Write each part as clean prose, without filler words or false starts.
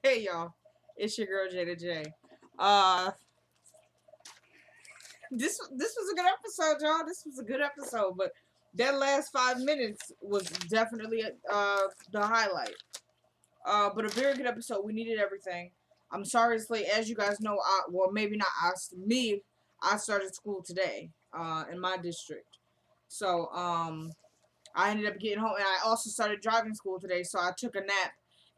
Hey y'all, it's your girl Jada J. Uh, this was a good episode, y'all. This was a good episode, but that last 5 minutes was definitely the highlight. But a very good episode. We needed everything. I'm sorry it's late. As you guys know, well maybe not us, me. I started school today. In my district, so I ended up getting home, and I also started driving school today. So I took a nap,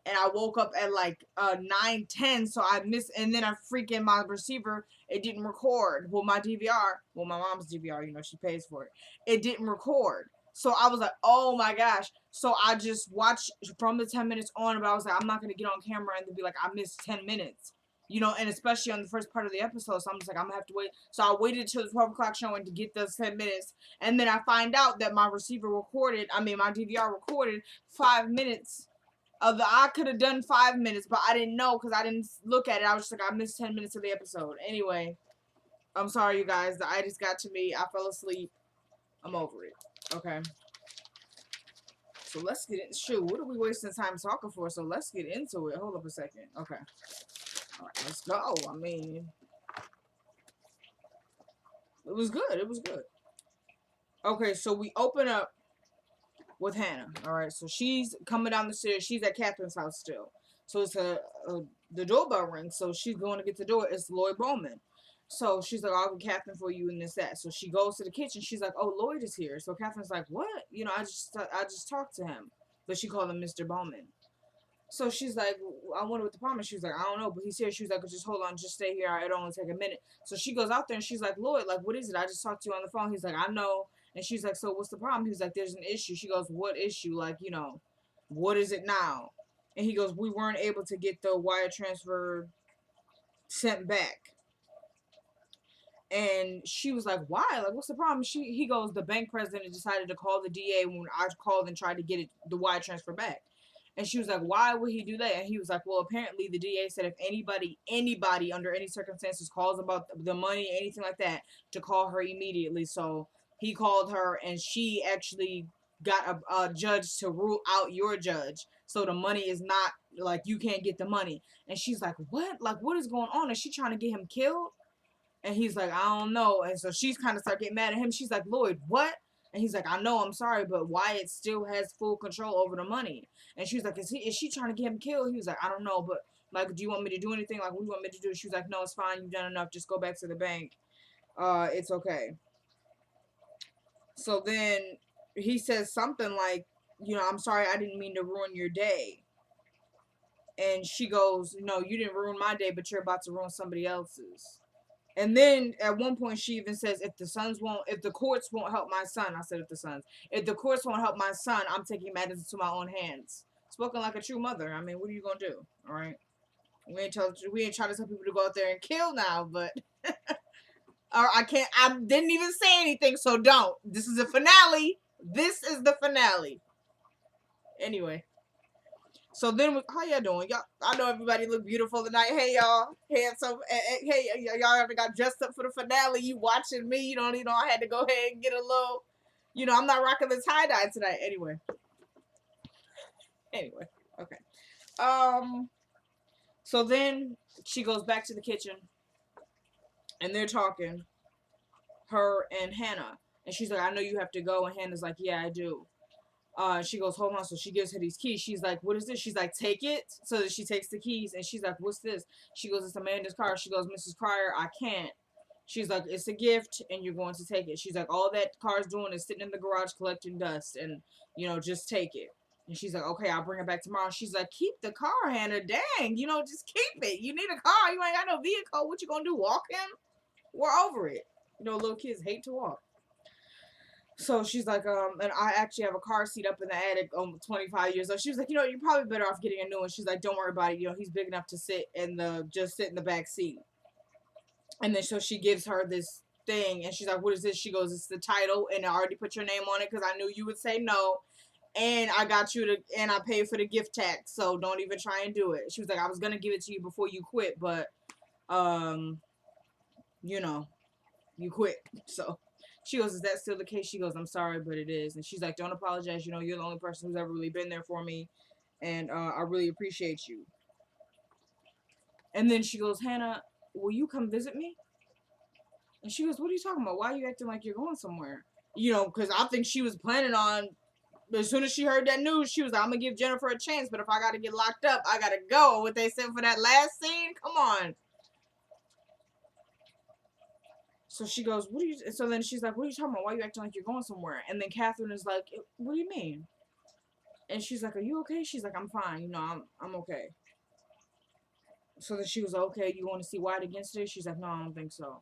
and I woke up at like 9:10. So I missed, and then I freaking my receiver it didn't record. Well, my DVR, well my mom's DVR, she pays for it. It didn't record. So I was like, oh my gosh. So I just watched from the 10 minutes on, but I was like, I'm not gonna get on camera and then be like, I missed 10 minutes. And especially on the first part of the episode. So I'm just like, I'm gonna have to wait. So I waited till the 12 o'clock showing to get those 10 minutes. And then I find out that my my DVR recorded 5 minutes I could have done 5 minutes, but I didn't know because I didn't look at it. I was just like, I missed 10 minutes of the episode. Anyway, I'm sorry, you guys. The itis got to me. I fell asleep. I'm over it. Okay. So let's get in. Shoot, what are we wasting time talking for? So let's get into it. Hold up a second. Okay. All right, let's go. It was good. It was good. Okay, so we open up with Hannah. All right, so she's coming down the stairs. She's at Catherine's house still. So it's the doorbell rings. So she's going to get the door. It's Lloyd Bowman. So she's like, I'll get Catherine for you and this that. So she goes to the kitchen. She's like, oh, Lloyd is here. So Catherine's like, what? I just talked to him, but she called him Mr. Bowman. So she's like, I wonder what the problem is. She was like, I don't know, but he's here. She was like, just hold on, just stay here. It'll only take a minute. So she goes out there and she's like, Lloyd, like, what is it? I just talked to you on the phone. He's like, I know. And she's like, so what's the problem? He was like, there's an issue. She goes, what issue? Like, what is it now? And he goes, we weren't able to get the wire transfer sent back. And she was like, why? Like, what's the problem? He goes, the bank president decided to call the DA when I called and tried to get the wire transfer back. And she was like, why would he do that? And he was like, well, apparently the DA said if anybody under any circumstances calls about the money, anything like that, to call her immediately. So he called her, and she actually got a judge to rule out your judge. So the money is not, like, you can't get the money. And she's like, what? Like, what is going on? Is she trying to get him killed? And he's like, I don't know. And so she's kind of start getting mad at him. She's like, Lloyd, what? And he's like, I know, I'm sorry, but Wyatt still has full control over the money. And she was like, is she trying to get him killed? He was like, I don't know, but like, do you want me to do anything? Like, what do you want me to do? She was like, no, it's fine. You've done enough. Just go back to the bank. It's okay. So then he says something like, I'm sorry, I didn't mean to ruin your day. And she goes, no, you didn't ruin my day, but you're about to ruin somebody else's. And then at one point she even says, if the courts won't help my son, I said if the courts won't help my son, I'm taking matters into my own hands. Spoken like a true mother. I mean, what are you gonna do? All right, we ain't trying to tell people to go out there and kill now, but or I didn't even say anything, so don't. This is a finale. This is the finale. Anyway. So then, how y'all doing? Y'all, I know everybody look beautiful tonight. Hey y'all, handsome. Hey, y'all ever got dressed up for the finale? You watching me? I had to go ahead and get a little. I'm not rocking the tie dye tonight. Anyway, okay. So then she goes back to the kitchen, and they're talking, her and Hannah, and she's like, "I know you have to go," and Hannah's like, "Yeah, I do." She goes, hold on. So she gives her these keys. She's like, what is this? She's like, take it. So she takes the keys, and she's like, what's this? She goes, it's Amanda's car. She goes, Mrs. Cryer, I can't. She's like, it's a gift, and you're going to take it. She's like, all that car's doing is sitting in the garage collecting dust, and, just take it. And she's like, okay, I'll bring it back tomorrow. She's like, keep the car, Hannah. Dang, just keep it. You need a car. You ain't got no vehicle. What you gonna do, walk him? We're over it. Little kids hate to walk. So she's like, and I actually have a car seat up in the attic, 25 years old. She was like, you're probably better off getting a new one. She's like, don't worry about it. He's big enough to sit in the back seat. And then so she gives her this thing, and she's like, what is this? She goes, it's the title, and I already put your name on it because I knew you would say no. And I got you and I paid for the gift tax, so don't even try and do it. She was like, I was going to give it to you before you quit, but, you quit. So she goes, is that still the case? She goes, I'm sorry, but it is. And she's like, don't apologize. You're the only person who's ever really been there for me. And I really appreciate you. And then she goes, Hannah, will you come visit me? And she goes, what are you talking about? Why are you acting like you're going somewhere? You know, because I think she was planning on, as soon as she heard that news, she was like, I'm going to give Jennifer a chance, but if I got to get locked up, I got to go. What they said for that last scene? Come on. So she goes, what are you, so then she's like, what are you talking about? Why are you acting like you're going somewhere? And then Katherine is like, what do you mean? And she's like, are you okay? She's like, I'm fine. You know, I'm okay. So then she was like, okay, you want to see White against it? She's like, no, I don't think so.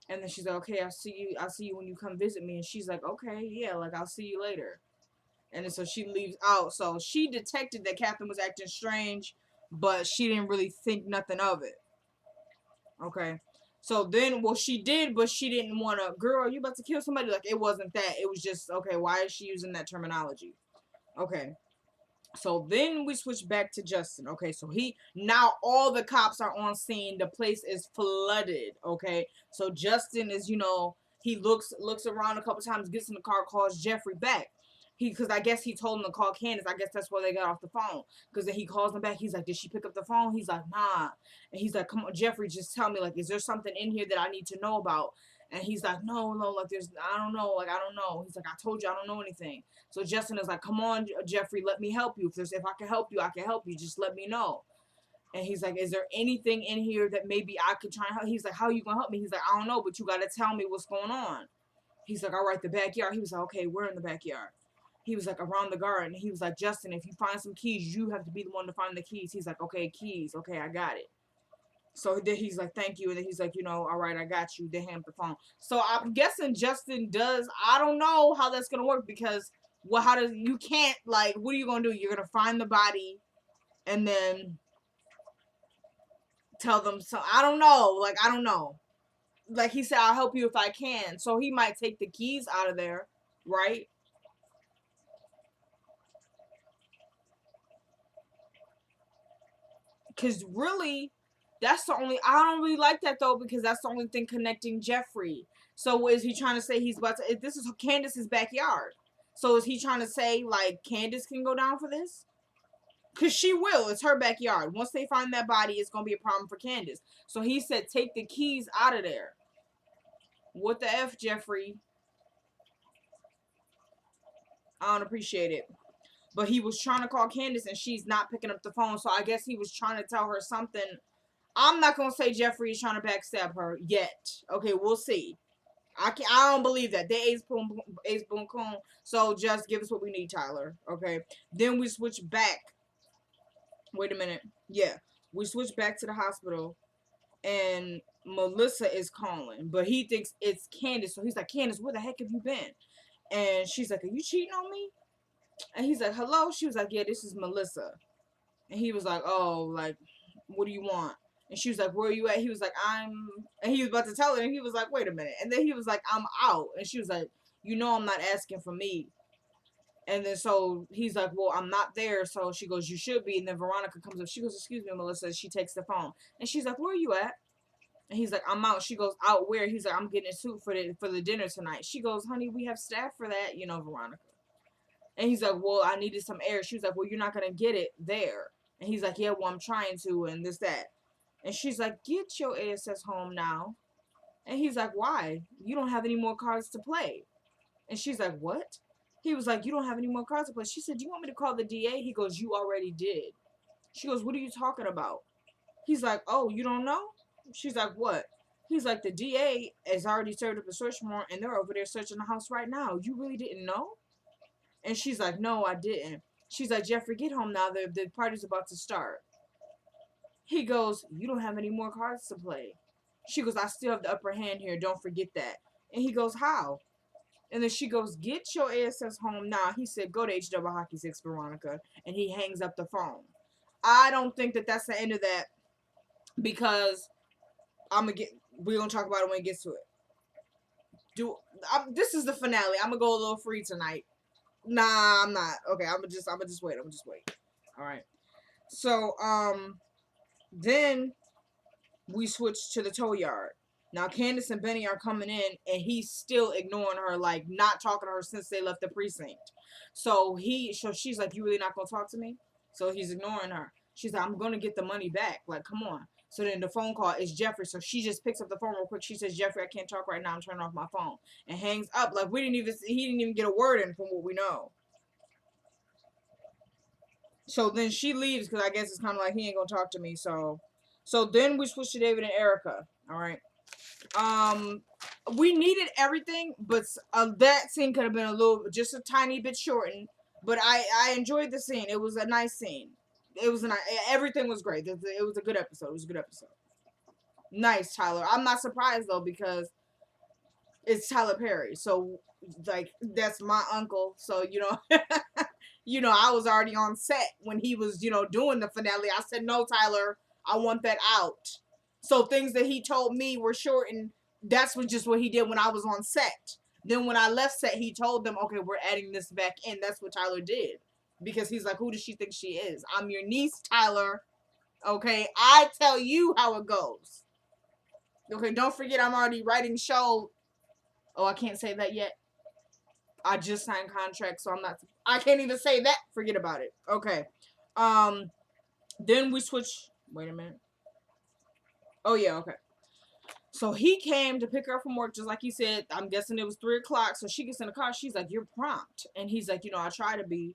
And then she's like, okay, I'll see you when you come visit me. And she's like, okay, yeah, like, I'll see you later. And then so she leaves out. So she detected that Katherine was acting strange, but she didn't really think nothing of it. Okay. So then, well, she did, but she didn't want to, girl, are you about to kill somebody? Like, it wasn't that. It was just, okay, why is she using that terminology? Okay. So then we switch back to Justin. Okay, so now all the cops are on scene. The place is flooded. Okay, so Justin is, he looks around a couple times, gets in the car, calls Jeffrey back. Because I guess he told him to call Candace. I guess that's why they got off the phone. Because then he calls him back. He's like, did she pick up the phone? He's like, nah. And he's like, come on, Jeffrey, just tell me, like, is there something in here that I need to know about? And he's like, no, like, I don't know. Like, I don't know. He's like, I told you I don't know anything. So Justin is like, come on, Jeffrey, let me help you. If I can help you, I can help you. Just let me know. And he's like, is there anything in here that maybe I could try and help? He's like, how are you going to help me? He's like, I don't know, but you got to tell me what's going on. He's like, all right, the backyard. He was like, okay, we're in the backyard. He was like, around the garden. He was like, Justin, if you find some keys, you have to be the one to find the keys. He's like, okay, keys. Okay, I got it. So then he's like, thank you. And then he's like, all right, I got you. They hand the phone. So I'm guessing Justin does. I don't know how that's going to work because, well, you can't, like, what are you going to do? You're going to find the body and then tell them. So I don't know. Like, I don't know. Like he said, I'll help you if I can. So he might take the keys out of there, right? Because really, that's the only, I don't really like that though, because that's the only thing connecting Jeffrey. So is he trying to say he's about to, this is Candace's backyard. So is he trying to say, like, Candace can go down for this? Because she will. It's her backyard. Once they find that body, it's going to be a problem for Candace. So he said, take the keys out of there. What the F, Jeffrey? I don't appreciate it. But he was trying to call Candace and she's not picking up the phone. So I guess he was trying to tell her something. I'm not going to say Jeffrey is trying to backstab her yet. Okay, we'll see. I don't believe that. They ace boom coon. So just give us what we need, Tyler. Okay. Then we switch back. Wait a minute. Yeah. We switch back to the hospital and Melissa is calling. But he thinks it's Candace. So he's like, Candace, where the heck have you been? And she's like, are you cheating on me? And he's like, hello? She was like, yeah, this is Melissa. And he was like, oh, like, what do you want? And she was like, where are you at? He was like, and he was about to tell her, and he was like, wait a minute. And then he was like, I'm out. And she was like, I'm not asking for me. And then so he's like, well, I'm not there. So she goes, you should be. And then Veronica comes up. She goes, excuse me, Melissa. She takes the phone. And she's like, where are you at? And he's like, I'm out. She goes, out where? He's like, I'm getting a suit for the dinner tonight. She goes, honey, we have staff for that, Veronica. And he's like, well, I needed some air. She was like, well, you're not going to get it there. And he's like, yeah, well, I'm trying to, and this, that. And she's like, get your ASS home now. And he's like, why? You don't have any more cards to play. And she's like, what? He was like, you don't have any more cards to play. She said, do you want me to call the DA? He goes, you already did. She goes, what are you talking about? He's like, oh, you don't know? She's like, what? He's like, the DA has already served up a search warrant, and they're over there searching the house right now. You really didn't know? And she's like, no, I didn't. She's like, Jeffrey, get home now. The party's about to start. He goes, you don't have any more cards to play. She goes, I still have the upper hand here. Don't forget that. And he goes, how? And then she goes, get your ASS home now. He said, go to H Double Hockey 6, Veronica. And he hangs up the phone. I don't think that that's the end of that because we're going to talk about it when it gets to it. This is the finale. I'm going to go a little free tonight. Nah, I'm not. Okay, I'm gonna just wait. All right. So, then we switch to the tow yard. Now, Candace and Benny are coming in, and he's still ignoring her, like, not talking to her since they left the precinct. So she's like, you really not gonna talk to me? So he's ignoring her. She's like, I'm gonna get the money back. Like, come on. So then the phone call is Jeffrey. So she just picks up the phone real quick. She says, Jeffrey, I can't talk right now. I'm turning off my phone. And hangs up. Like, he didn't even get a word in from what we know. So then she leaves because I guess it's kind of like he ain't gonna talk to me. So then we switch to David and Erica. All right. We needed everything, but that scene could have been just a tiny bit shortened. But I enjoyed the scene. It was a nice scene. Everything was great. It was a good episode. It was a good episode. Nice, Tyler. I'm not surprised though because it's Tyler Perry. So like that's my uncle. So I was already on set when he was doing the finale. I said, no, Tyler, I want that out. So things that he told me were shortened. That's just what he did when I was on set. Then when I left set, he told them, okay, we're adding this back in. That's what Tyler did. Because he's like, who does she think she is? I'm your niece, Tyler. Okay, I tell you how it goes. Okay, don't forget I'm already writing show. Oh, I can't say that yet. I just signed contract, so I can't even say that. Forget about it. Okay. Then we switch. Wait a minute. Oh, yeah, okay. So he came to pick her up from work, just like he said. I'm guessing it was 3 o'clock. So she gets in the car. She's like, you're prompt. And he's like, I try to be.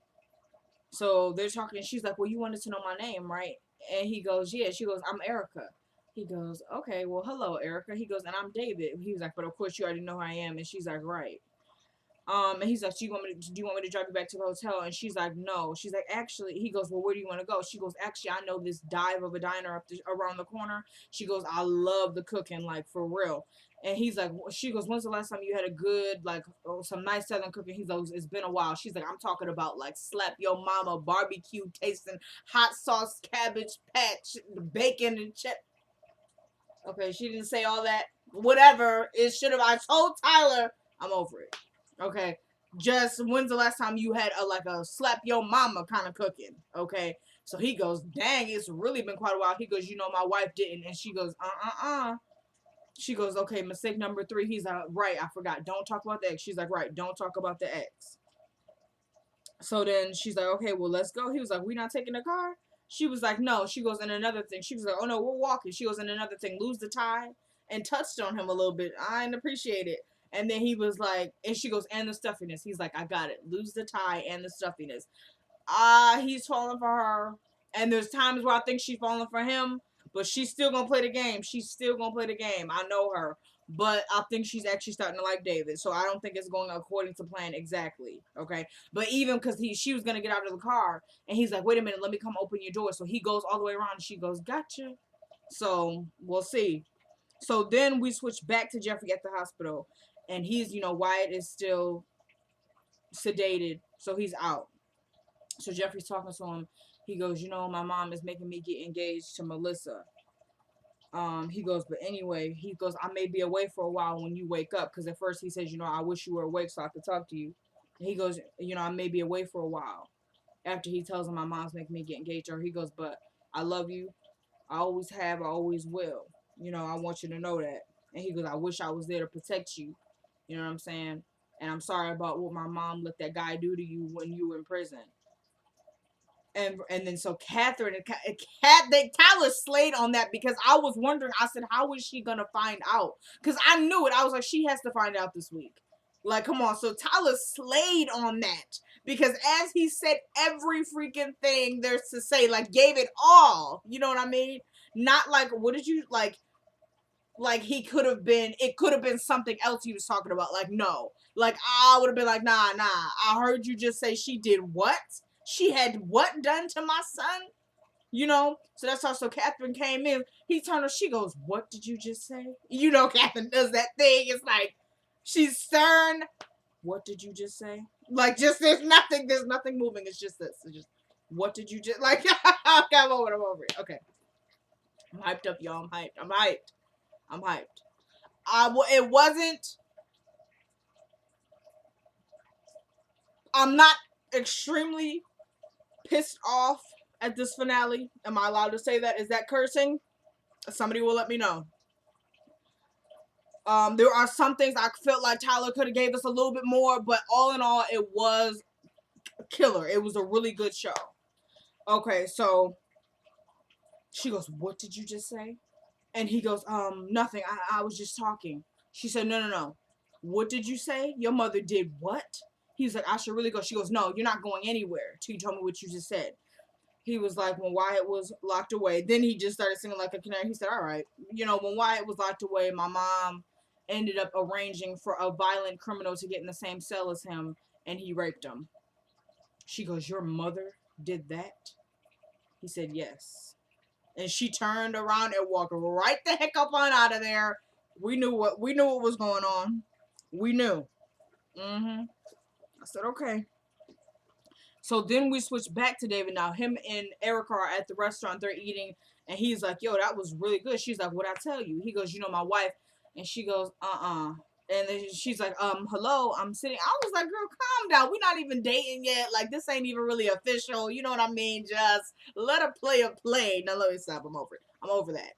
So they're talking, and she's like, well, you wanted to know my name, right? And he goes, yeah. She goes, I'm Erica. He goes, okay, well, hello, Erica. He goes, and I'm David. He was like, but of course you already know who I am. And she's like, right. And he's like, do you want me to drive you back to the hotel? And she's like, no. She's like, actually, he goes, well, where do you want to go? She goes, actually, I know this dive of a diner around the corner. She goes, I love the cooking, like, for real. And he's like, she goes, when's the last time you had a good, like, some nice southern cooking? He goes, it's been a while. She's like, I'm talking about, like, slap your mama, barbecue tasting, hot sauce, cabbage patch, bacon and chip. Okay, she didn't say all that. Whatever. It should have, I told Tyler, I'm over it. Okay, just when's the last time you had a slap your mama kind of cooking? Okay, so he goes, dang, it's really been quite a while. He goes, my wife didn't, and she goes, She goes, okay, mistake number 3. He's like, right, I forgot. Don't talk about the ex. She's like, right, don't talk about the ex. So then she's like, okay, well, let's go. He was like, we not taking the car? She was like, no. She goes, and another thing. She was like, oh no, we're walking. She goes, and another thing, lose the tie, and touched on him a little bit. I didn't appreciate it. And then he was like, and she goes, and the stuffiness. He's like, I got it. Lose the tie and the stuffiness. He's falling for her. And there's times where I think she's falling for him, but she's still going to play the game. She's still going to play the game. I know her. But I think she's actually starting to like David. So I don't think it's going according to plan exactly. Okay. But even because she was going to get out of the car. And he's like, wait a minute, let me come open your door. So he goes all the way around and she goes, gotcha. So we'll see. So then we switch back to Jeffrey at the hospital. And he's, Wyatt is still sedated, so he's out. So Jeffrey's talking to him. He goes, my mom is making me get engaged to Melissa. He goes, but anyway, he goes, I may be away for a while when you wake up. Because at first he says, I wish you were awake so I could talk to you. And he goes, I may be away for a while. After he tells him my mom's making me get engaged to her, he goes, but I love you. I always have, I always will. I want you to know that. And he goes, I wish I was there to protect you. You know what I'm saying? And I'm sorry about what my mom let that guy do to you when you were in prison. And then so Katherine and Tyler slayed on that because I was wondering, I said, how is she going to find out? Because I knew it. I was like, she has to find out this week. Like, come on. So Tyler slayed on that because as he said every freaking thing there's to say, like gave it all. You know what I mean? Not like, what did you like it could have been something else he was talking about. Like, no. Like, I would have been like, nah. I heard you just say she did what? She had what done to my son? So that's how, so Katherine came in. He turned her, she goes, what did you just say? Katherine does that thing. It's like, she's stern. What did you just say? Like, just, there's nothing moving. It's just this. It's just, what did you just, like, I'm over it. Okay. I'm hyped up, y'all. I'm hyped. It wasn't. I'm not extremely pissed off at this finale. Am I allowed to say that? Is that cursing? Somebody will let me know. There are some things I felt like Tyler could have gave us a little bit more, but all in all, it was killer. It was a really good show. Okay, so She goes, what did you just say? And he goes, nothing. I was just talking. She said, no, no, no. What did you say? Your mother did what? He's like, I should really go. She goes, no, you're not going anywhere till you told me what you just said. He was like, when Wyatt was locked away, then he just started singing like a canary. He said, all right, when Wyatt was locked away, my mom ended up arranging for a violent criminal to get in the same cell as him, and he raped him. She goes, your mother did that? He said, yes. And she turned around and walked right the heck up on out of there. We knew what was going on. We knew. I said, okay. So then we switch back to David. Now him and Erica are at the restaurant. They're eating, and he's like, "Yo, that was really good." She's like, "What'd I tell you?" He goes, my wife," and she goes, And then she's like, hello, I'm sitting. I was like, girl, calm down. We're not even dating yet. Like, this ain't even really official. You know what I mean? Just let a player play. Now let me stop. I'm over it.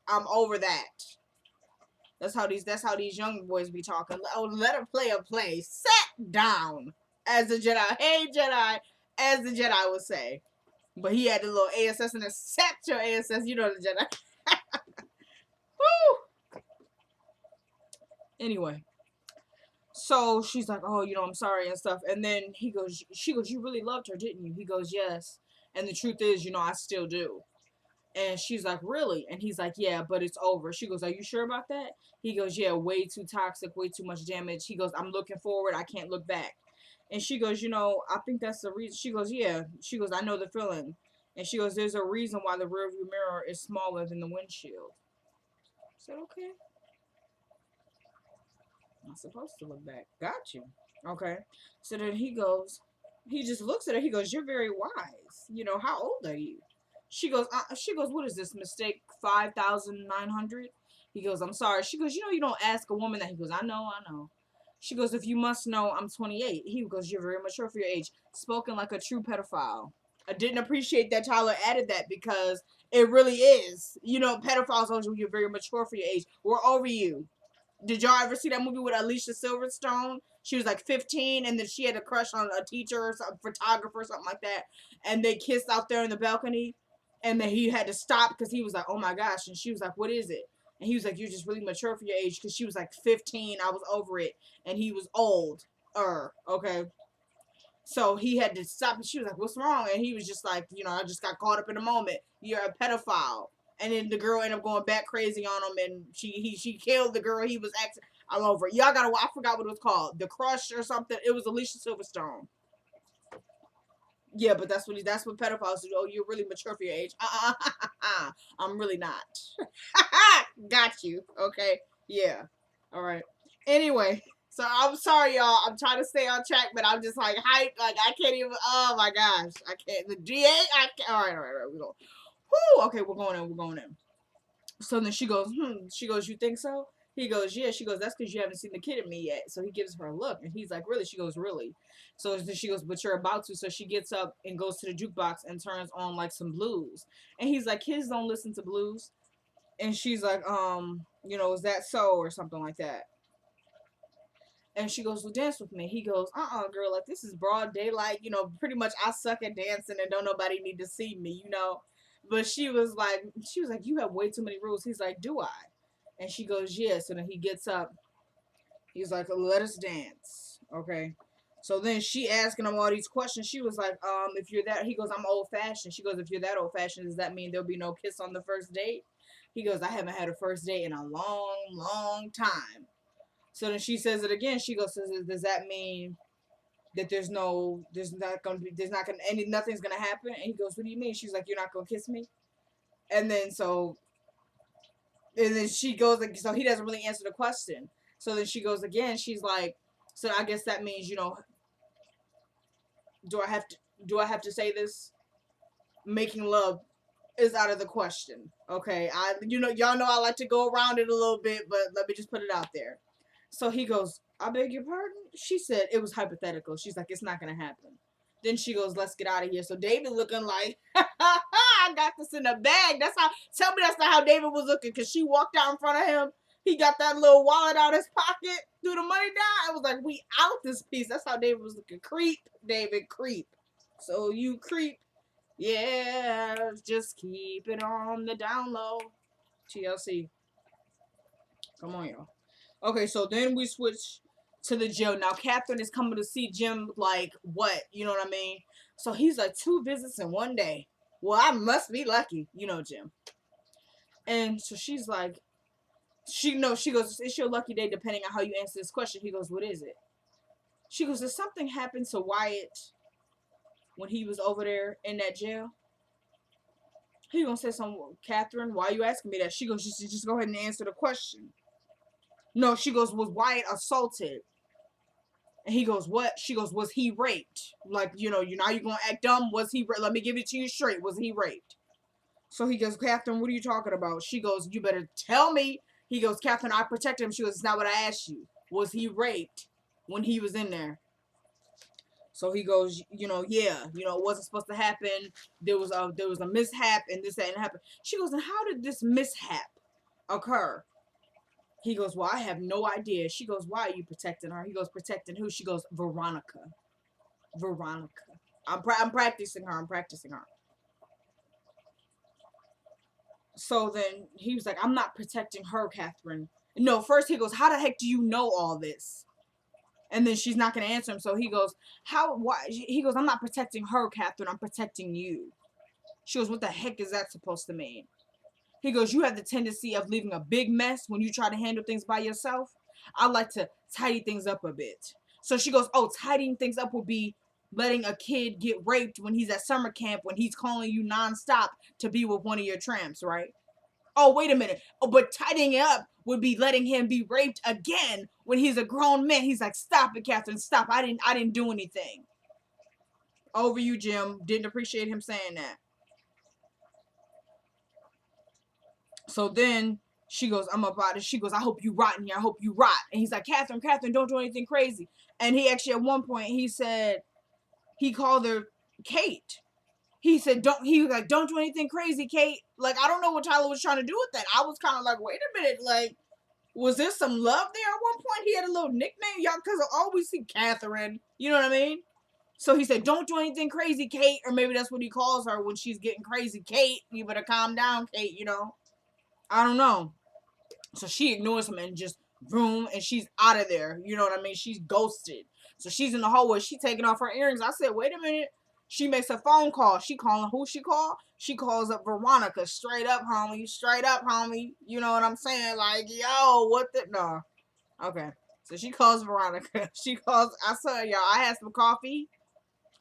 I'm over that. That's how these young boys be talking. Oh, let a player play. Sit down. As the Jedi. Hey, Jedi. As the Jedi would say. But he had the little ASS and the set your ASS. You know the Jedi. Woo! Anyway. So she's like, oh, I'm sorry and stuff. And then she goes, you really loved her, didn't you? He goes, yes. And the truth is, I still do. And she's like, really? And he's like, yeah, but it's over. She goes, are you sure about that? He goes, yeah, way too toxic, way too much damage. He goes, I'm looking forward. I can't look back. And she goes, I think that's the reason. She goes, yeah. She goes, I know the feeling. And she goes, there's a reason why the rearview mirror is smaller than the windshield. I said, okay. I'm supposed to look back. Got you. Okay. So then he just looks at her. He goes, you're very wise. How old are you? She goes, what is this mistake? 5,900? He goes, I'm sorry. She goes, you don't ask a woman that. He goes, I know. She goes, if you must know, I'm 28. He goes, you're very mature for your age. Spoken like a true pedophile. I didn't appreciate that Tyler added that because it really is. Pedophiles, you're very mature for your age. We're over you. Did y'all ever see that movie with Alicia Silverstone? She was like 15, and then she had a crush on a teacher or some photographer or something like that, and they kissed out there in the balcony, and then he had to stop because he was like, oh my gosh, and she was like, what is it? And he was like, you're just really mature for your age, because she was like 15, I was over it, and he was old. Okay. So he had to stop, and she was like, what's wrong? And he was just like, I just got caught up in the moment. You're a pedophile. And then the girl ended up going back crazy on him, and she killed the girl he was acting. I'm over it. Y'all gotta, I forgot what it was called. The Crush or something. It was Alicia Silverstone. Yeah, but that's what pedophiles do. Oh, you're really mature for your age. I'm really not. Got you. Okay. Yeah. All right. Anyway, so I'm sorry, y'all. I'm trying to stay on track, but I'm just like hyped. Like I can't even. Oh my gosh, I can't. The GA. I can't. All right. We go. Whoo. Okay, we're going in. So then she goes, She goes, you think so? He goes, yeah. She goes, that's because you haven't seen the kid in me yet. So he gives her a look, and he's like, really? She goes, really? So then she goes, but you're about to. So she gets up and goes to the jukebox and turns on like some blues. And he's like, kids don't listen to blues. And she's like, is that so or something like that? And she goes, well, dance with me. He goes, girl, like this is broad daylight. Pretty much I suck at dancing and don't nobody need to see me, But she was like, you have way too many rules. He's like, do I? And she goes, yes. And then he gets up. He's like, let us dance. Okay. So then she asking him all these questions. She was like, if you're that, he goes, I'm old fashioned. She goes, if you're that old fashioned, does that mean there'll be no kiss on the first date? He goes, I haven't had a first date in a long, long time. So then she says it again. She goes, does that mean that nothing's gonna happen? And he goes, what do you mean? She's like, you're not gonna kiss me? And then she goes, so he doesn't really answer the question. So then she goes again. She's like, so I guess that means, do I have to say this? Making love is out of the question. Okay. Y'all know I like to go around it a little bit, but let me just put it out there. So he goes, I beg your pardon? She said it was hypothetical. She's like, it's not going to happen. Then she goes, let's get out of here. So David looking like, I got this in a bag. Tell me that's not how David was looking, because she walked out in front of him. He got that little wallet out his pocket, threw the money down. I was like, we out this piece. That's how David was looking. Creep, David, creep. So you creep. Yeah, just keep it on the down low. TLC. Come on, y'all. Okay, so then we switch to the jail. Now, Katherine is coming to see Jim, like, what? You know what I mean? So he's like, 2 visits in one day. Well, I must be lucky. You know, Jim. And so she's like, she goes, it's your lucky day depending on how you answer this question. He goes, what is it? She goes, did something happen to Wyatt when he was over there in that jail? He gonna say something, Katherine, why are you asking me that? She goes, just go ahead and answer the question. No, she goes, was Wyatt assaulted? And he goes, what? She goes, was he raped? Like, you know, now you're gonna act dumb. Was he raped? Let me give it to you straight. Was he raped? So he goes, Katherine, what are you talking about? She goes, you better tell me. He goes, Katherine, I protected him. She goes, it's not what I asked you. Was he raped when he was in there? So he goes, yeah, it wasn't supposed to happen. There was a mishap and this, that, and happened. She goes, and how did this mishap occur? He goes, well, I have no idea. She goes, why are you protecting her? He goes, protecting who? She goes, Veronica. I'm practicing her. So then he was like, I'm not protecting her, Katherine. No, first he goes, how the heck do you know all this? And then she's not going to answer him. So he goes, why? He goes, I'm not protecting her, Katherine. I'm protecting you. She goes, what the heck is that supposed to mean? He goes, you have the tendency of leaving a big mess when you try to handle things by yourself. I like to tidy things up a bit. So she goes, oh, tidying things up would be letting a kid get raped when he's at summer camp, when he's calling you nonstop to be with one of your tramps, right? Oh, wait a minute. Oh, but tidying it up would be letting him be raped again when he's a grown man. He's like, stop it, Katherine, stop. I didn't do anything. Over you, Jim. Didn't appreciate him saying that. So then she goes, I'm about it. She goes, I hope you rot in here. I hope you rot. And he's like, Katherine, don't do anything crazy. And he actually, at one point, he said, he called her Kate. He said, he was like, don't do anything crazy, Kate. Like, I don't know what Tyler was trying to do with that. I was kind of like, wait a minute. Like, was there some love there at one point? He had a little nickname, y'all, because I always see Katherine. You know what I mean? So he said, don't do anything crazy, Kate. Or maybe that's what he calls her when she's getting crazy. Kate, you better calm down, Kate, I don't know. So she ignores him and just boom, and she's out of there. You know what I mean? She's ghosted. So she's in the hallway. She taking off her earrings. I said, wait a minute. She makes a phone call. She calling who she call? She calls up Veronica. Straight up, homie. Straight up, homie. You know what I'm saying? Like, yo, what the? No. Okay. So she calls Veronica. She calls, I saw y'all, I had some coffee.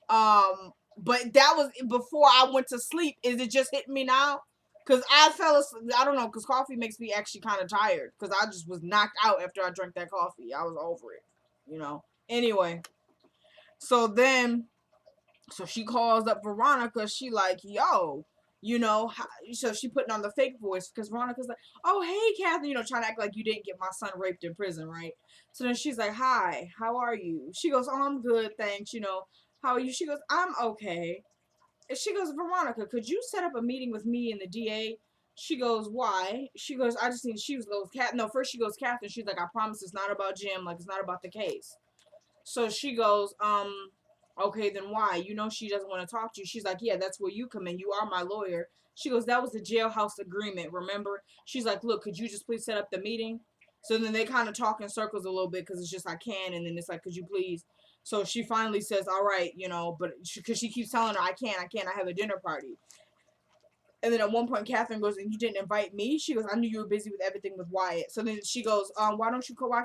But that was before I went to sleep. Is it just hitting me now? Because I fell asleep. I don't know, because coffee makes me actually kind of tired. Because I just was knocked out after I drank that coffee. I was over it, Anyway, so then, so she calls up Veronica. She like, yo, so she putting on the fake voice. Because Veronica's like, oh, hey, Katherine, trying to act like you didn't get my son raped in prison, right? So then she's like, hi, how are you? She goes, oh, I'm good, thanks, How are you? She goes, I'm okay. And she goes, Veronica, could you set up a meeting with me and the DA? She goes, why? She goes, I just need, she goes, no, first she goes, Katherine, she's like, I promise it's not about Jim, like, it's not about the case. So she goes, okay, then why? She doesn't want to talk to you. She's like, yeah, that's where you come in. You are my lawyer. She goes, that was the jailhouse agreement, remember? She's like, look, could you just please set up the meeting? So then they kind of talk in circles a little bit because it's just, I can. And then it's like, could you please? So she finally says, all right, but because she keeps telling her, I can't, I have a dinner party. And then at one point, Katherine goes, and you didn't invite me? She goes, I knew you were busy with everything with Wyatt. So then she goes, why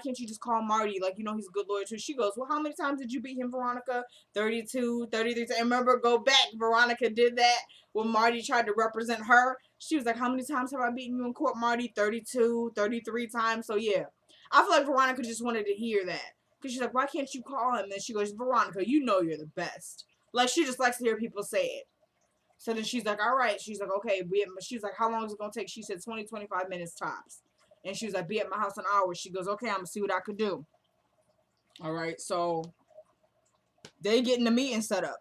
can't you just call Marty? Like, he's a good lawyer too. She goes, well, how many times did you beat him, Veronica? 32, 33 times. And remember, go back. Veronica did that when Marty tried to represent her. She was like, how many times have I beaten you in court, Marty? 32, 33 times. So yeah, I feel like Veronica just wanted to hear that. Because she's like, why can't you call him? And then she goes, Veronica, you know you're the best. Like, she just likes to hear people say it. So then she's like, all right. She's like, okay. She's like, how long is it going to take? She said 20, 25 minutes tops. And she was like, be at my house an hour. She goes, okay, I'm going to see what I could do. All right. So they getting the meeting set up.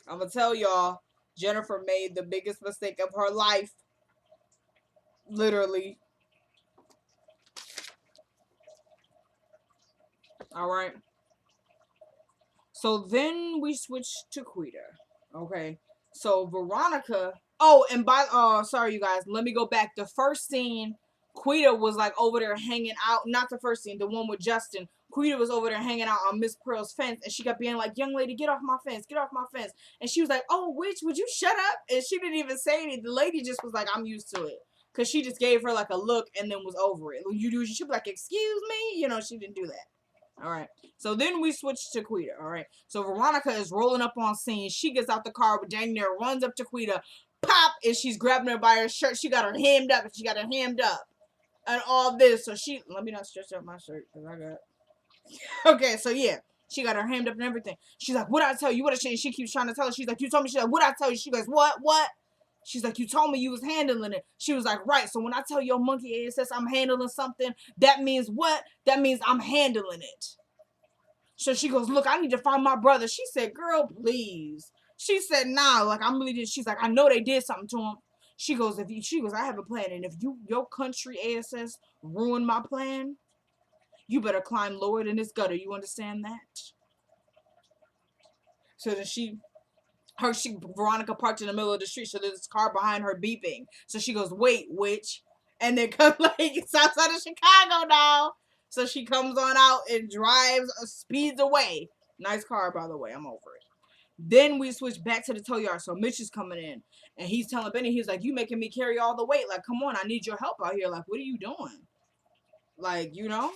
I'm going to tell y'all, Jennifer made the biggest mistake of her life. Literally. All right. So then we switched to Quita. Okay. So Veronica. Oh, and sorry you guys. Let me go back. The first scene, Quita was like over there hanging out. Not the first scene, the one with Justin. Quita was over there hanging out on Miss Pearl's fence, and she kept being like, "Young lady, get off my fence, get off my fence." And she was like, "Oh, witch, would you shut up?" And she didn't even say anything. The lady just was like, "I'm used to it," because she just gave her like a look and then was over it. She'd be like, "Excuse me," she didn't do that. All right. So then we switch to Quita. All right. So Veronica is rolling up on scene. She gets out the car with dang near, runs up to Quita, pop, and she's grabbing her by her shirt. She got her hammed up, and all this. So let me not stretch out my shirt because I got. Okay, so yeah. She got her hammed up and everything. She's like, "What I tell you? What I say?" She keeps trying to tell her. She's like, "You told me." She's like, "What I tell you?" She goes, "What? What?" She's like, "You told me you was handling it." She was like, "Right. So when I tell your monkey ass I'm handling something, that means what? That means I'm handling it." So she goes, "Look, I need to find my brother." She said, "Girl, please." She said, "Nah, like I'm really just." She's like, "I know they did something to him." She goes, "I have a plan, and if your country ASS ruin my plan, you better climb lower than this gutter. You understand that?" So then Veronica parked in the middle of the street. So there's this car behind her beeping. So she goes, "Wait, witch," and then comes like it's outside of Chicago now. So she comes on out and drives, speeds away. Nice car, by the way. I'm over it. Then we switch back to the tow yard. So Mitch is coming in, and he's telling Benny, he's like, "You making me carry all the weight? Like, come on, I need your help out here. Like, what are you doing? Like, you know?"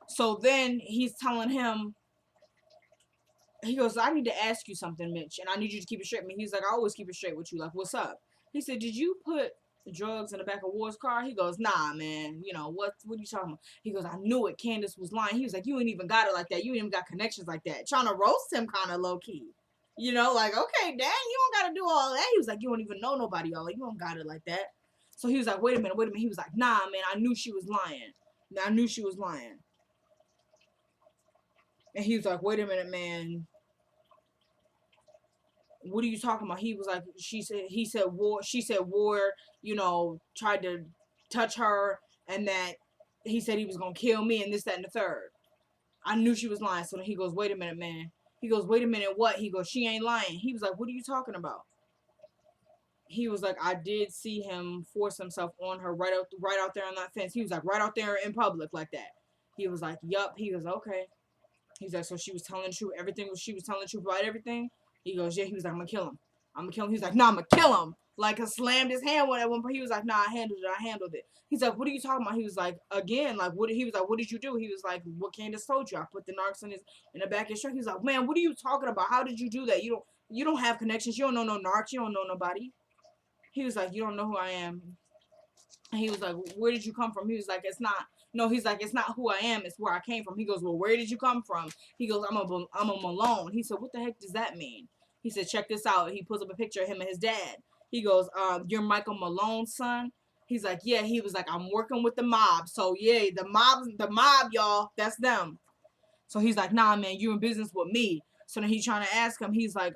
So then he's telling him, he goes, "I need to ask you something, Mitch, and I need you to keep it straight with me." He's like, "I always keep it straight with you. Like, what's up?" He said, "Did you put drugs in the back of Ward's car?" He goes, "Nah, man. What are you talking about?" He goes, "I knew it. Candace was lying." He was like, "You ain't even got it like that. You ain't even got connections like that." Trying to roast him kind of low key. Like, okay, dang, you don't got to do all that. He was like, "You don't even know nobody, y'all. Like, you don't got it like that." So he was like, wait a minute. He was like, "Nah, man, I knew she was lying. I knew she was lying." And he was like, "Wait a minute, man. What are you talking about?" He was like, he said Ward, tried to touch her, and that he said he was gonna kill me and this, that, and the third. I knew she was lying. So then he goes, "Wait a minute, man." He goes, "Wait a minute, what?" He goes, "She ain't lying." He was like, "What are you talking about?" He was like, "I did see him force himself on her right out there on that fence." He was like, "Right out there in public like that." He was like, "Yup." He was okay. He's like, "So she was telling the truth. She was telling the truth about everything." He goes, "Yeah." He was like, "I'm gonna kill him. I'm gonna kill him." He's like, "No, I'm gonna kill him." Like, slammed his hand with it at one point. He was like, "Nah, I handled it." He's like, "What are you talking about?" He was like, "Again, like, what?" He was like, "What did you do?" He was like, "What Candace told you. I put the narcs in the back of his truck." He's like, "Man, what are you talking about? How did you do that? You don't have connections. You don't know no narcs. You don't know nobody." He was like, "You don't know who I am." And he was like, "Where did you come from?" He was like, "It's not." No, he's like, "It's not who I am. It's where I came from." He goes, "Well, where did you come from?" He goes, I'm a Malone." He said, "What the heck does that mean?" He said, "Check this out." He pulls up a picture of him and his dad. He goes, "You're Michael Malone's son?" He's like, "Yeah." He was like, "I'm working with the mob." So yeah, the mob, y'all, that's them. So he's like, "Nah, man, you in business with me." So then he's trying to ask him. He's like,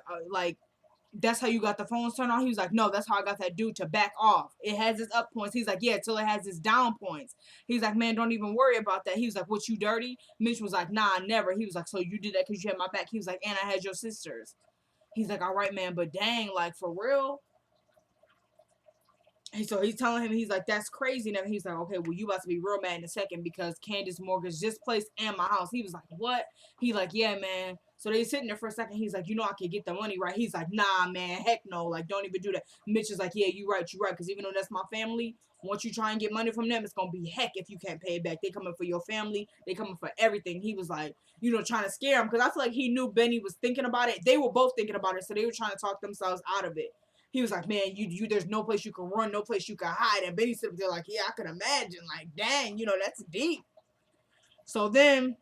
"That's how you got the phones turned on?" He was like, "No, that's how I got that dude to back off. It has its up points." He's like, "Yeah, till it has its down points." He's like, "Man, don't even worry about that." He was like, "What, you dirty?" Mitch was like, "Nah, never." He was like, "So you did that because you had my back?" He was like, "And I had your sisters." He's like, "All right, man, but dang, like, for real?" So he's telling him, he's like, "That's crazy." And he's like, "Okay, well, you about to be real mad in a second because Candace mortgaged this place and my house." He was like, "What?" He like, "Yeah, man." So they sitting there for a second. He's like, "I could get the money, right?" He's like, "Nah, man, heck no. Like, don't even do that." Mitch is like, "Yeah, you're right. Because even though that's my family, once you try and get money from them, it's going to be heck if you can't pay it back. They coming for your family. They coming for everything." He was like, trying to scare him because I feel like he knew Benny was thinking about it. They were both thinking about it. So they were trying to talk themselves out of it. He was like, "Man, there's no place you can run, no place you can hide." And Benny said, "They're like, yeah, I can imagine. Like, dang, that's deep." So then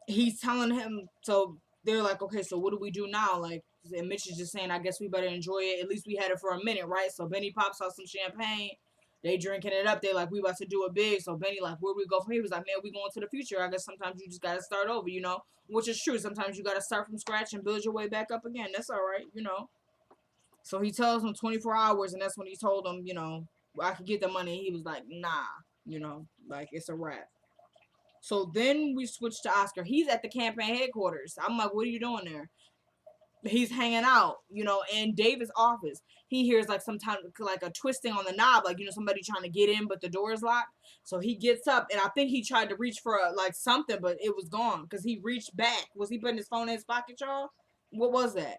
he's telling him, so they're like, "Okay, so what do we do now?" Like, and Mitch is just saying, "I guess we better enjoy it. At least we had it for a minute, right?" So Benny pops out some champagne. They drinking it up. They like, "We about to do it big." So Benny like, "Where we go from here?" He was like, "Man, we going to the future. I guess sometimes you just gotta start over, which is true. Sometimes you gotta start from scratch and build your way back up again. That's all right. So he tells him 24 hours, and that's when he told him, I could get the money. He was like, "Nah, like, it's a wrap." So then we switch to Oscar. He's at the campaign headquarters. I'm like, what are you doing there? He's hanging out, in David's office. He hears like sometimes like a twisting on the knob, like somebody trying to get in, but the door is locked. So he gets up, and I think he tried to reach for like something, but it was gone because he reached back. Was he putting his phone in his pocket, y'all? What was that?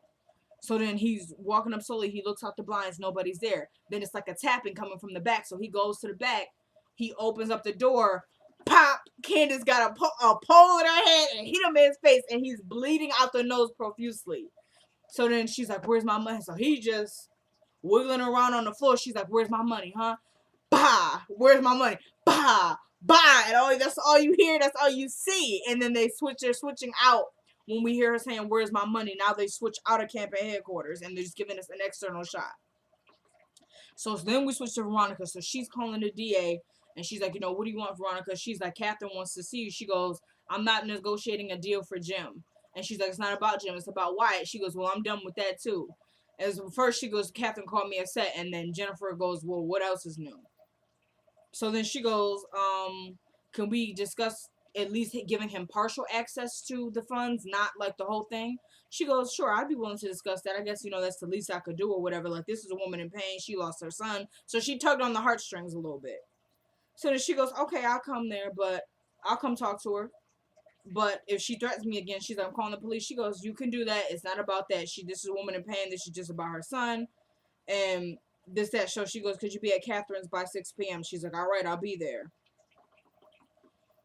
So then he's walking up slowly. He looks out the blinds. Nobody's there. Then it's like a tapping coming from the back. So he goes to the back. He opens up the door. Pop! Candace got a pole in her head and hit him in his face, and he's bleeding out the nose profusely. So then she's like, where's my money? So he just wiggling around on the floor. She's like, where's my money, huh? Bah! Where's my money? Bah! Bah! And that's all you hear. That's all you see. And then they're switching out. When we hear her saying, where's my money? Now they switch out of campaign headquarters, and they're just giving us an external shot. So then we switch to Veronica. So she's calling the DA, and she's like, what do you want, Veronica? She's like, Katherine wants to see you. She goes, I'm not negotiating a deal for Jim. And she's like, it's not about Jim. It's about Wyatt. She goes, well, I'm done with that, too. As first she goes, Katherine called me upset, and then Jennifer goes, well, what else is new? So then she goes, can we discuss at least giving him partial access to the funds, not like the whole thing? She goes, sure, I'd be willing to discuss that. I guess, that's the least I could do or whatever. Like, this is a woman in pain. She lost her son. So she tugged on the heartstrings a little bit. So then she goes, okay, I'll come there, but I'll come talk to her. But if she threatens me again, she's like, I'm calling the police. She goes, you can do that. It's not about that. This is a woman in pain. This is just about her son. And that. So she goes, could you be at Catherine's by 6 p.m.? She's like, all right, I'll be there.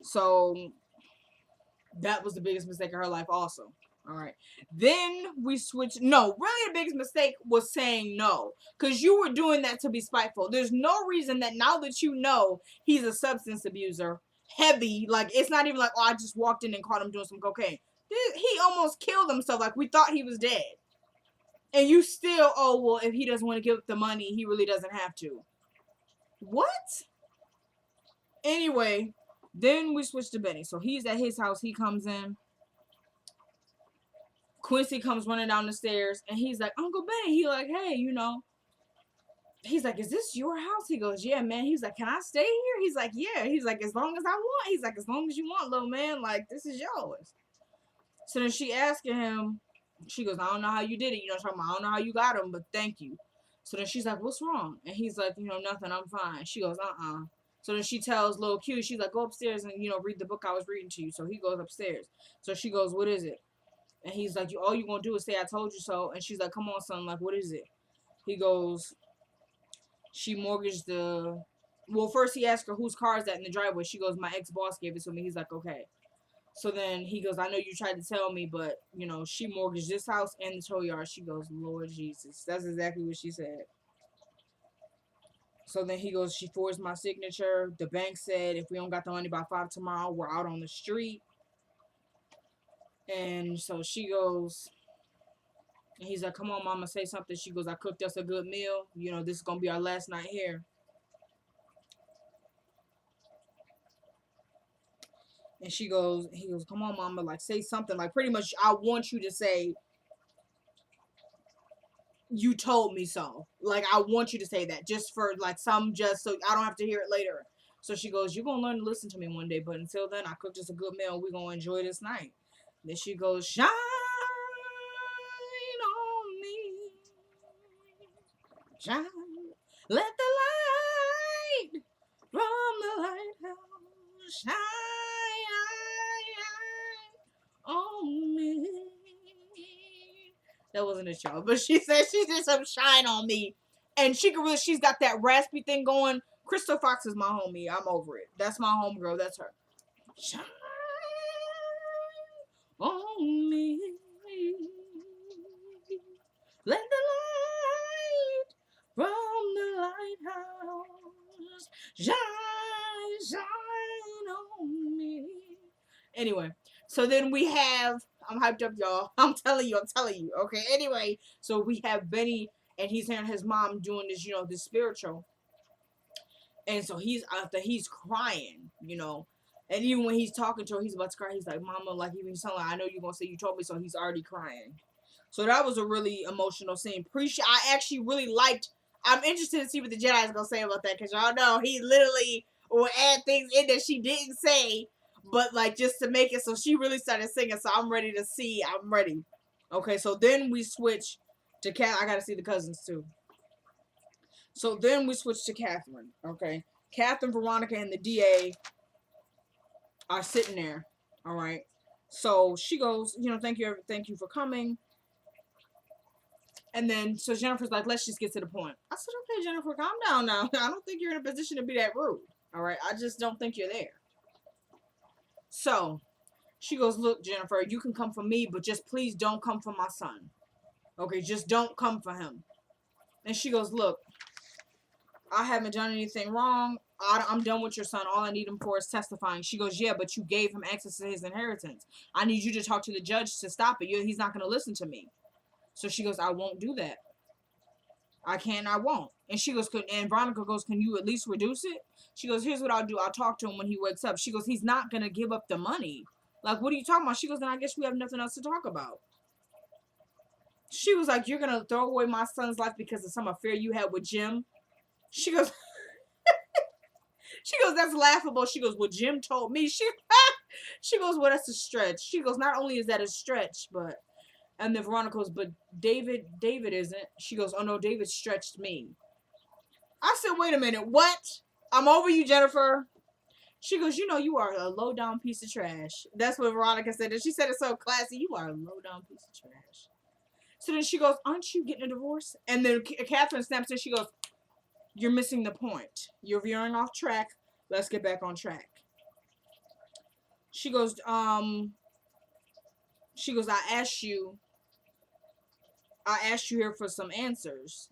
So that was the biggest mistake of her life also. All right. Then we switched. No, really the biggest mistake was saying no. Because you were doing that to be spiteful. There's no reason that now that you know he's a substance abuser, heavy, like it's not even like, oh, I just walked in and caught him doing some cocaine. He almost killed himself. Like we thought he was dead. And you still, oh, well, if he doesn't want to give up the money, he really doesn't have to. What? Anyway, then we switch to Benny. So he's at his house. He comes in. Quincy comes running down the stairs, and he's like, Uncle Benny. He like, hey, He's like, is this your house? He goes, yeah, man. He's like, can I stay here? He's like, yeah. He's like, as long as I want. He's like, as long as you want, little man. Like, this is yours. So then she asking him, she goes, I don't know how you did it. I don't know how you got him, but thank you. So then she's like, what's wrong? And he's like, nothing, I'm fine. She goes, So then she tells Lil Q, she's like, go upstairs and, read the book I was reading to you. So he goes upstairs. So she goes, what is it? And he's like, all you gonna do is say I told you so. And she's like, come on, son, like, what is it? He goes, she mortgaged first he asked her whose car is that in the driveway. She goes, my ex-boss gave it to me. He's like, okay. So then he goes, I know you tried to tell me, but, she mortgaged this house and the tow yard. She goes, Lord Jesus. That's exactly what she said. So then he goes, she forged my signature. The bank said if we don't got the money by 5 tomorrow, we're out on the street. And so she goes, and he's like, come on, mama, say something. She goes, I cooked us a good meal. This is going to be our last night here. And he goes, come on, mama, like, say something. Like, pretty much, I want you to say, you told me so. Like, I want you to say that just for, like, so I don't have to hear it later. So she goes, you're going to learn to listen to me one day. But until then, I cooked us a good meal. We're going to enjoy this night. Then she goes, shine on me. Shine. Let the light from the lighthouse shine on me. That wasn't a show, but she said she did some shine on me. And she's got that raspy thing going. Crystal Fox is my homie. I'm over it. That's my homegirl. That's her. Shine on me. Let the light from the lighthouse shine on me. Anyway, so then we have, I'm hyped up, y'all. I'm telling you. Okay, anyway, so we have Benny, and he's hearing his mom doing this, this spiritual. And so he's crying, And even when he's talking to her, he's about to cry. He's like, Mama, like, even telling her, I know you're going to say you told me, so he's already crying. So that was a really emotional scene. I actually really liked, I'm interested to see what the Jedi is going to say about that, because y'all know he literally will add things in that she didn't say. But like just to make it so she really started singing. So I'm ready to see. I'm ready. Okay, so then we switch to I gotta see the cousins too. So then we switch to Katherine. Okay, Katherine, Veronica, and the DA are sitting there. All right. So she goes, thank you for coming. And then so Jennifer's like, let's just get to the point. I said, okay, Jennifer, calm down now. I don't think you're in a position to be that rude. All right, I just don't think you're there. So she goes, look, Jennifer, you can come for me, but just please don't come for my son. Okay, just don't come for him. And she goes, look, I haven't done anything wrong. I'm done with your son. All I need him for is testifying. She goes, yeah, but you gave him access to his inheritance. I need you to talk to the judge to stop it. He's not going to listen to me. So she goes, I won't do that. I can, I won't. And she goes, and Veronica goes, can you at least reduce it? She goes, here's what I'll do. I'll talk to him when he wakes up. She goes, he's not going to give up the money. Like, what are you talking about? She goes, then I guess we have nothing else to talk about. She was like, you're going to throw away my son's life because of some affair you had with Jim? She goes, that's laughable. She goes, well, Jim told me. She goes, well, that's a stretch. She goes, not only is that a stretch, but, and then Veronica goes, but David isn't. She goes, oh no, David stretched me. I said, wait a minute, what? I'm over you, Jennifer. She goes, you are a low down piece of trash. That's what Veronica said. And she said it so classy. You are a low down piece of trash. So then she goes, aren't you getting a divorce? And then Katherine snaps in. She goes, you're missing the point. You're veering off track. Let's get back on track. She goes, I asked you here for some answers,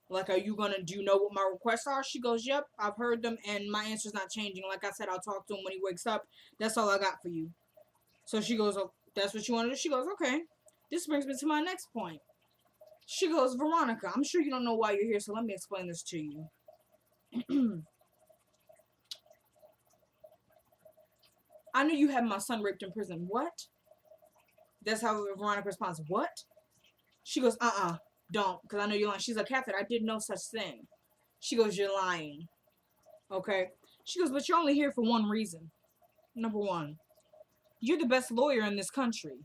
Like, do you know what my requests are? She goes, yep, I've heard them, and my answer's not changing. Like I said, I'll talk to him when he wakes up. That's all I got for you. So she goes, oh, that's what you want to do? She goes, okay. This brings me to my next point. She goes, Veronica, I'm sure you don't know why you're here, so let me explain this to you. I knew you had my son raped in prison. What? That's how Veronica responds. What? She goes, don't, because I know you're lying. She's like, Katherine, I did no such thing. She goes, you're lying. Okay? She goes, but you're only here for one reason. Number one, you're the best lawyer in this country.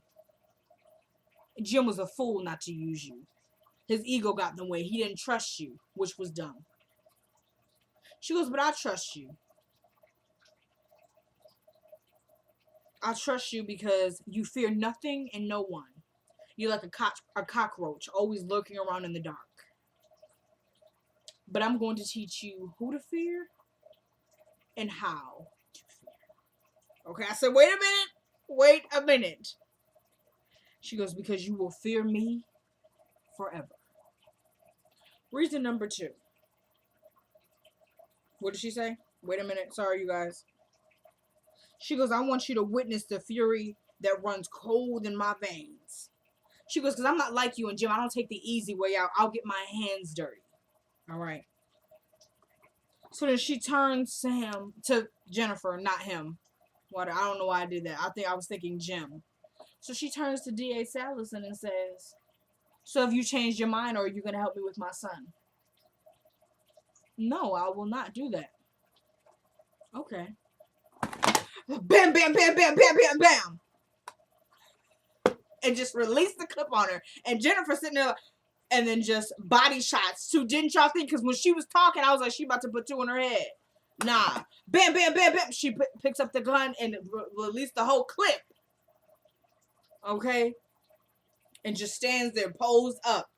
Jim was a fool not to use you. His ego got in the way. He didn't trust you, which was dumb. She goes, but I trust you. I trust you because you fear nothing and no one. You're like a cockroach, always lurking around in the dark. But I'm going to teach you who to fear and how to fear. Okay, I said, wait a minute. She goes, because you will fear me forever. Reason number 2. What did she say? Wait a minute. Sorry, you guys. She goes, I want you to witness the fury that runs cold in my veins. She goes, because I'm not like you and Jim. I don't take the easy way out. I'll get my hands dirty. All right. So then she turns to Jennifer, not him. I don't know why I did that. I was thinking Jim. So she turns to D.A. Salison and says, so have you changed your mind, or are you going to help me with my son? No, I will not do that. Okay. Bam, bam, bam, bam, bam, bam, bam. And just release the clip on her. And Jennifer sitting there, and then just body shots. So didn't y'all think? Because when she was talking, I was like, she about to put 2 in her head. Nah. Bam, bam, bam, bam. She picks up the gun and released the whole clip. Okay? And just stands there, posed up.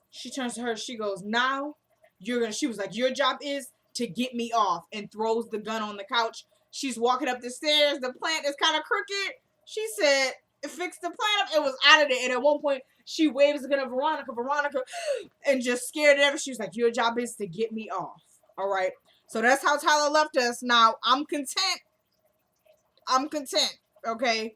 She turns to her. She goes, now, she was like, your job is to get me off. And throws the gun on the couch. She's walking up the stairs. The plant is kind of crooked. She said, fix the plant up. It was out of there. And at one point, she waves the gun at Veronica, and just scared at her. She was like, your job is to get me off. All right. So that's how Tyler left us. Now, I'm content. Okay.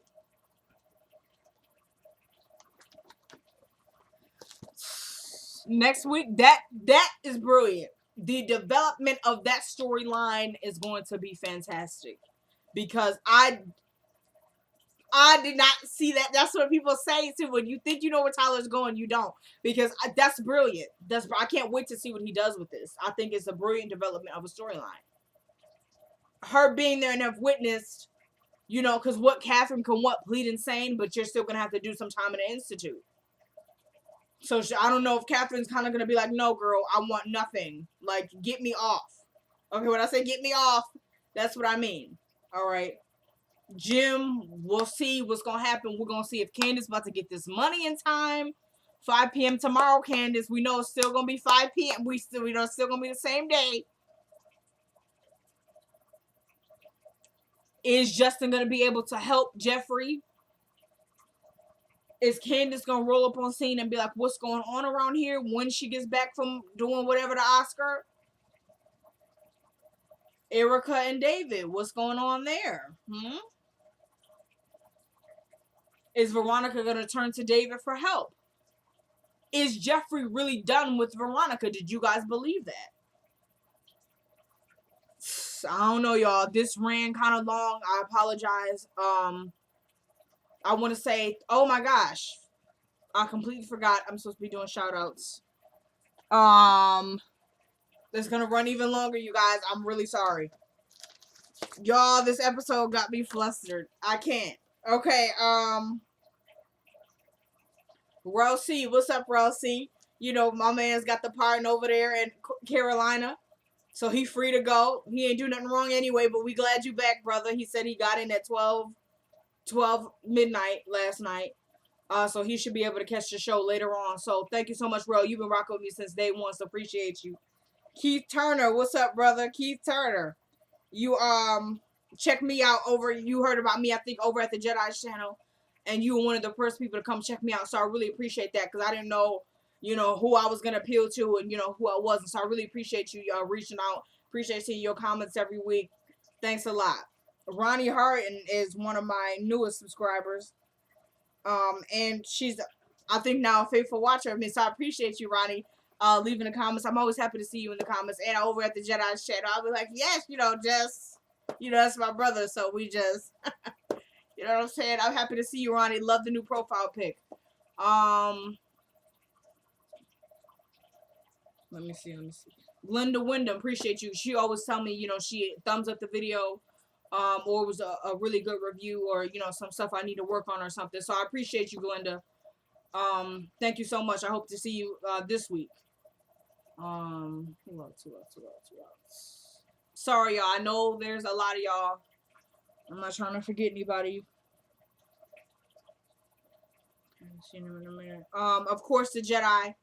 Next week, that is brilliant. The development of that storyline is going to be fantastic. Because I did not see that. That's what people say. So when you think you know where Tyler's going, you don't. Because that's brilliant. I can't wait to see what he does with this. I think it's a brilliant development of a storyline. her being there and have witnessed, you know, because what Katherine can plead insane, but you're still gonna have to do some time in the institute. So I don't know if Katherine's kind of gonna be like, no, girl, I want nothing. Like, get me off. Okay, when I say get me off, that's what I mean. All right. Jim, we'll see what's gonna happen. We're gonna see if Candace about to get this money in time. 5 p.m. tomorrow, Candace. We know it's still gonna be 5 p.m. We know it's still gonna be the same day. Is Justin gonna be able to help Jeffrey? Is Candace gonna roll up on scene and be like, what's going on around here when she gets back from doing whatever the Oscar? Erica and David, what's going on there? Is Veronica gonna turn to David for help? Is Jeffrey really done with Veronica? Did you guys believe that? I don't know, y'all. This ran kind of long. I apologize. I want to say, oh my gosh, I completely forgot I'm supposed to be doing shout outs. It's gonna run even longer, you guys. I'm really sorry. Y'all, this episode got me flustered. I can't. Okay, Rosie, what's up, Rosie? You know, my man's got the pardon over there in Carolina. So he free to go. He ain't do nothing wrong anyway, but we glad you back, brother. He said he got in at 12 midnight last night. So he should be able to catch the show later on. So thank you so much, bro. You've been rocking with me since day one, so appreciate you. Keith Turner, what's up, brother? Keith Turner. You check me out over, you heard about me, I think, over at the Jedi's channel. And you were one of the first people to come check me out. So I really appreciate that, because I didn't know, you know, who I was gonna appeal to and, you know, who I wasn't. So I really appreciate you reaching out. Appreciate seeing your comments every week. Thanks a lot. Ronnie Harton is one of my newest subscribers. And she's, I think, now a faithful watcher of me. So I appreciate you, Ronnie, leaving the comments. I'm always happy to see you in the comments. And over at the Jedi's channel, I'll be like, yes, you know, just, you know, that's my brother. So we just, you know what I'm saying? I'm happy to see you, Ronnie. Love the new profile pic. Let me see. Linda Wyndham, appreciate you. She always tell me, you know, she thumbs up the video, or it was a really good review, or, you know, some stuff I need to work on or something. So I appreciate you, Glenda. Thank you so much. I hope to see you this week. Who else? Sorry, y'all. I know there's a lot of y'all. I'm not trying to forget anybody. Of course, the Jedi.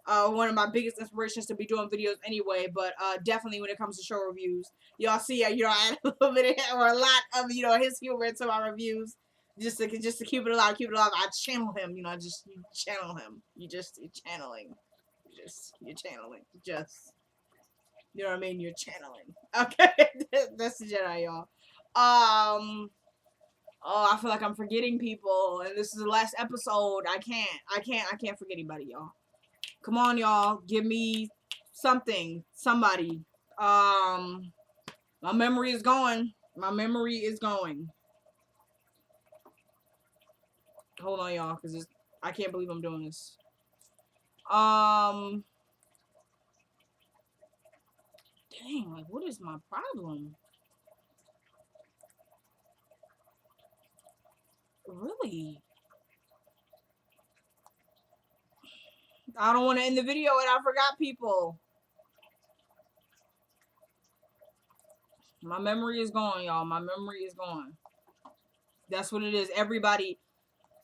One of my biggest inspirations to be doing videos anyway, but definitely when it comes to show reviews, y'all see, you know, I add a little bit or a lot of, you know, his humor into my reviews, just to keep it alive, I channel him, you know, you channel him, you're channeling, you know what I mean, you're channeling. Okay, that's the Jedi, y'all. Oh, I feel like I'm forgetting people, and this is the last episode. I can't forget anybody, y'all. Come on, y'all. Give me something. Somebody. My memory is going. Hold on, y'all, because I can't believe I'm doing this. Dang, like, what is my problem? Really? I don't want to end the video and I forgot people. My memory is gone, y'all. My memory is gone. That's what it is. Everybody.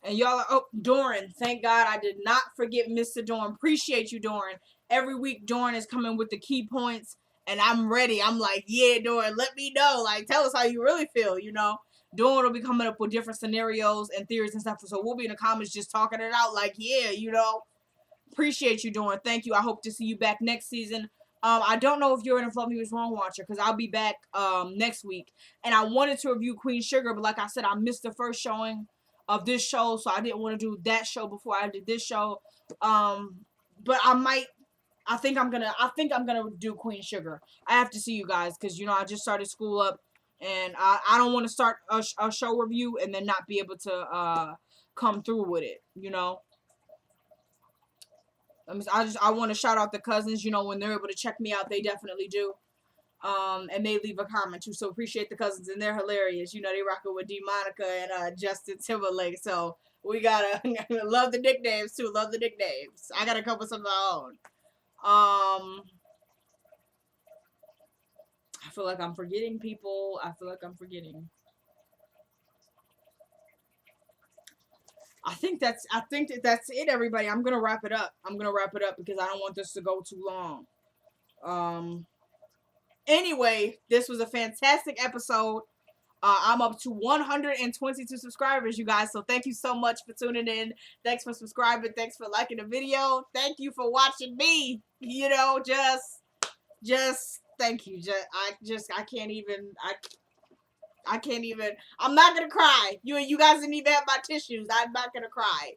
And y'all are, oh, Doran. Thank God I did not forget Mr. Doran. Appreciate you, Doran. Every week, Doran is coming with the key points. And I'm ready. I'm like, yeah, Doran, let me know. Like, tell us how you really feel, you know. Doran will be coming up with different scenarios and theories and stuff. So we'll be in the comments just talking it out like, yeah, you know. Appreciate you, Doran. Thank you. I hope to see you back next season. I don't know if you're an If Love Me Was Wrong watcher, because I'll be back next week. And I wanted to review Queen Sugar, but like I said, I missed the first showing of this show, so I didn't want to do that show before I did this show. But I think I'm gonna do Queen Sugar. I have to see you guys, because, you know, I just started school up, and I don't want to start a show review and then not be able to come through with it, you know. I want to shout out the cousins, you know, when they're able to check me out, they definitely do. And they leave a comment too. So appreciate the cousins, and they're hilarious. You know, they rocking with D Monica and Justin Timberlake. So we gotta love the nicknames too. Love the nicknames. I got a couple of my own. I feel like I'm forgetting people. I feel like I'm forgetting. I think that's it, everybody. I'm gonna wrap it up. Because I don't want this to go too long. Anyway, this was a fantastic episode. I'm up to 122 subscribers, you guys. So thank you so much for tuning in. Thanks for subscribing. Thanks for liking the video. Thank you for watching me. You know, just thank you. I can't even. I can't even. I'm not gonna cry. You guys didn't even have my tissues. I'm not gonna cry.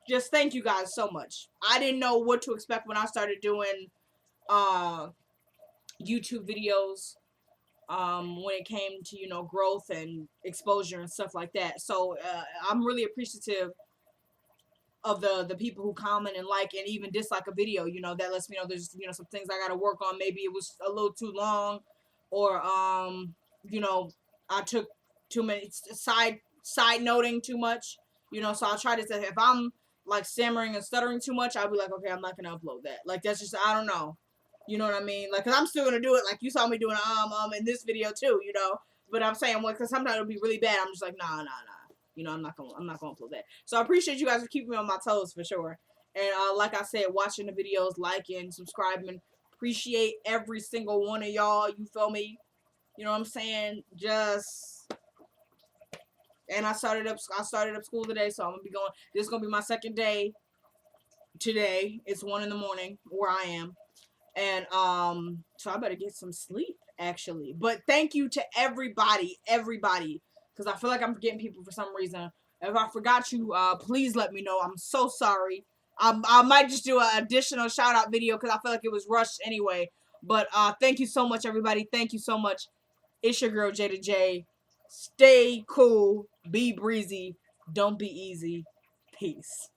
Just thank you guys so much. I didn't know what to expect when I started doing YouTube videos. When it came to, you know, growth and exposure and stuff like that. So I'm really appreciative of the people who comment and like and even dislike a video. You know, that lets me know there's, you know, some things I gotta work on. Maybe it was a little too long, or you know, I took too many side noting too much. You know, so I'll try to say, if I'm like stammering and stuttering too much, I'll be like, okay, I'm not gonna upload that. Like, that's just, I don't know. You know what I mean? Like, cause I'm still gonna do it. Like, you saw me doing in this video too. You know, but I'm saying, well, cause sometimes it'll be really bad. I'm just like, nah. You know, I'm not gonna upload that. So I appreciate you guys for keeping me on my toes for sure. And like I said, watching the videos, liking, subscribing. Appreciate every single one of y'all. You feel me? You know what I'm saying? And I started up school today, so I'm gonna be going. This is gonna be my second day today. It's 1 a.m. where I am. And so I better get some sleep, actually. But thank you to everybody, because I feel like I'm forgetting people for some reason. If I forgot you, please let me know. I'm so sorry. I might just do an additional shout out video because I feel like it was rushed anyway. But thank you so much, everybody. Thank you so much. It's your girl Jada J. Stay cool, be breezy, don't be easy. Peace.